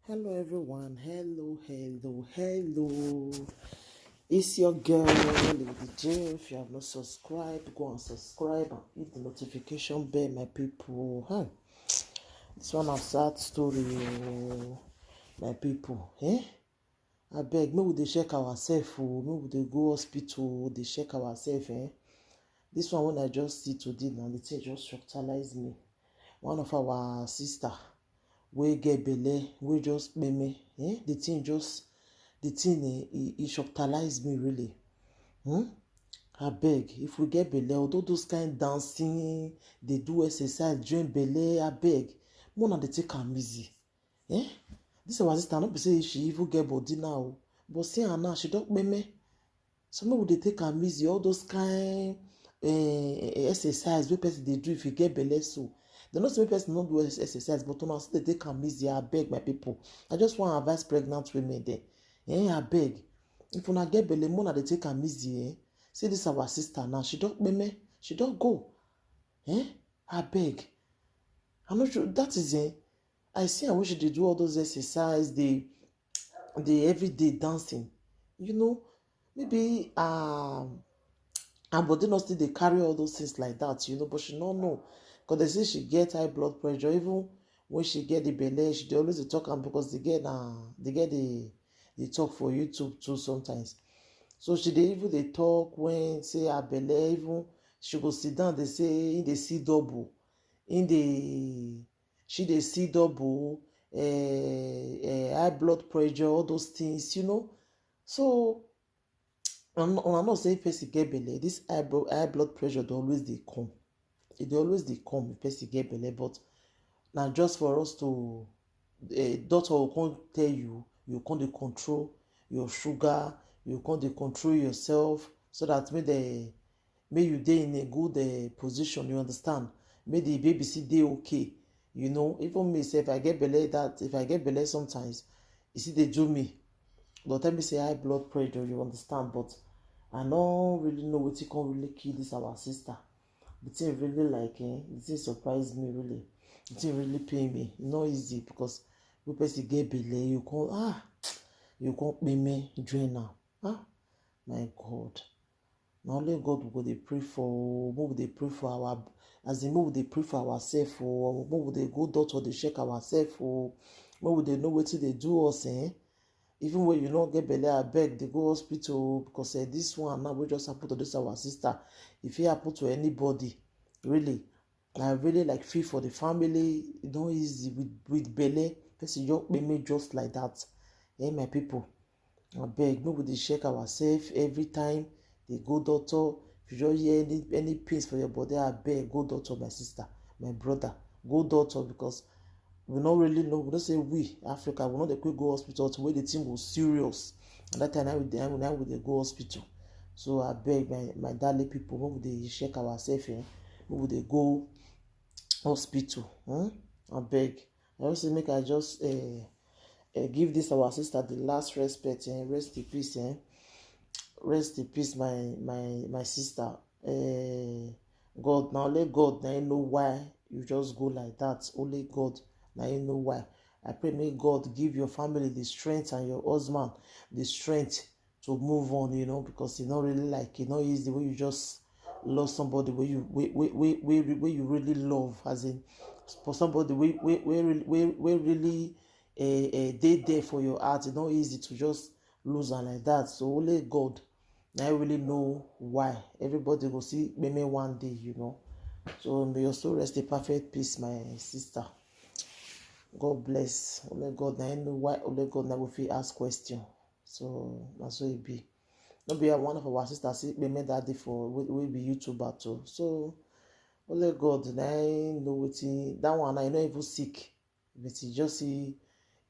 Hello everyone. Hello. It's your girl, Lady J. If you have not subscribed, go and subscribe and hit the notification bell, my people. This one a sad story, oh, my people. I beg, maybe they check ourselves, maybe they go hospital, they check ourselves, This one when I just see today now, the thing just shocked me. One of our sister wey get belle wey just meme the thing e shocktalize me really. Abeg, if we get belle, although those kind dancing dey do exercise join belle, abeg make una dey take am easy. This our sister no be say she even get body now, but see her now, she don meme. So make we dey take am easy. All those kind exercise wey person dey do if you get belle, so dem no say make person no do exercise, but una still dey take am easy. Abeg my people, I just wan advise pregnant women dem, abeg, if una get belle, make una dey take am easy. See this our sister now, she don meme, she don go. Abeg, I'm not sure that is I see her when she dey do all those exercise, the everyday dancing, maybe her body no still dey carry all those things like that, but she no know, because they say she get high blood pressure. Even when she get the belle, she dey always dey talk am, because they get the talk for YouTube too sometimes. So she dey even dey talk when say her belle, even she go sit down, they say in dey see double, she dey see double, high blood pressure, all those things, so una know say if person get belle, this high blood pressure dey always dey come. E dey always dey come if person get belle, but na just for us to doctor go come tell you come dey control your sugar, you come dey control yourself, so that make you dey in a good position, you understand, make the baby still dey okay. Even me sef, if I get belle sometimes, e still dey do me. But tell me say high blood pressure, you understand, but I no really know wetin come really kill this our sister. The thing really the thing surprise me really. The thing really pain me. E no easy, because when person get belle, you come meme join am. My God. Na only God we go dey pray for. Make we dey pray for our, make we dey pray for ourselves. Make we dey go doctor dey check ourselves. Make we dey know wetin dey do us. Even when you no get belle, abeg dey go hospital, because this one now wey just happen to this our sister, e fit happen to anybody. Really, I really feel for the family. E no easy with belle. Person just meme just like that. My people, abeg make we dey check ourselves every time. Dey go doctor. If you just hear any pains for your body, abeg go doctor, my sister, my brother, go doctor, because we no really know. We don't say we Africa, we no dey quick go hospital to where the thing go serious, and that time now we dey go hospital. So abeg, my darling people, make we dey check ourselves. Make we dey go hospital. Abeg, I just say make I just give this our sister the last respect. Rest in peace. Rest in peace, my sister. God, now only God now know why you just go like that. Only God now you know why. I pray may God give your family the strength, and your husband the strength to move on, because it's not really it's not easy when you just lost somebody where you really love, as in for somebody we really dey there for your heart. It's not easy to just lose her like that. So only God now really know why. Everybody go see maybe one day. So may your soul rest in perfect peace, my sister. God bless. Only God now know why. Only God now will fit ask question. So that's what it be. No be one of our sisters see me that day for we be YouTuber too. So only God now know wetin that one. I not even sick, but he just see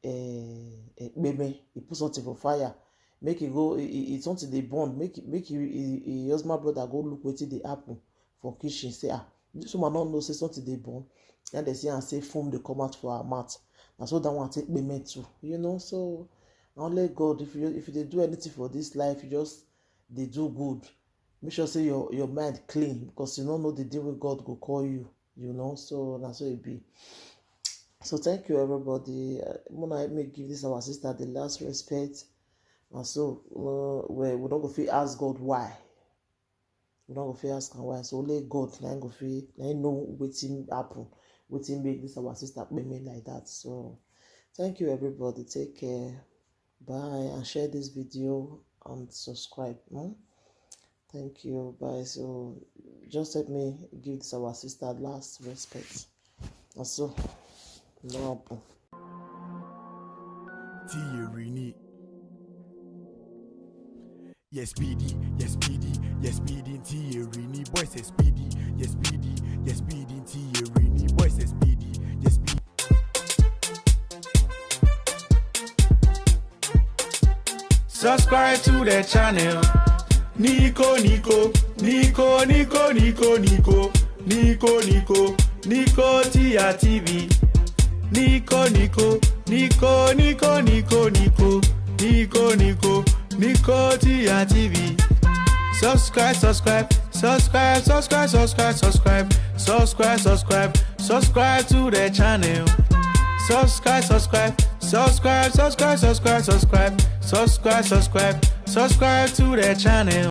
baby, he put something for fire, make it go. It's something they burn. Make he husband brother go look wetin dey happen for kitchen. Say this woman don't know say something they burn. And they see and say foam they come out for her mouth. And so that one take payment too. So only God, if they do anything for this life, you just they do good. Make sure say your mind clean, because you don't know the day when God go call you. So that's what it be. So thank you everybody. Mona me give this our sister the last respect. And so we not go fit ask God why. We not go fit ask why. So only God na go fit na know wetin happen, wetin make this our sister pay me like that. So thank you everybody. Take care. Bye, and share this video and subscribe. Thank you. Bye. So just let me give this our sister last respect. And so no happen. Yes, speedy, yes, speedy, yes, speedy, T-Rini, boy says speedy, yes, speedy, yes, speedy, T-Rini, boy says speedy, yes, speedy. Subscribe to the channel. Nico, Nico, Nico, Nico, Nico, Nico, Nico, Nico, Nico, Tia TV. Nico, Nico, Nico, Nico, Nico, Nico, Nico, Nico, Nico, Tia TV. Subscribe, subscribe, subscribe, subscribe, subscribe, subscribe, subscribe, subscribe, subscribe to the channel. Subscribe, subscribe, subscribe, subscribe, subscribe, subscribe, subscribe, subscribe, subscribe to the channel.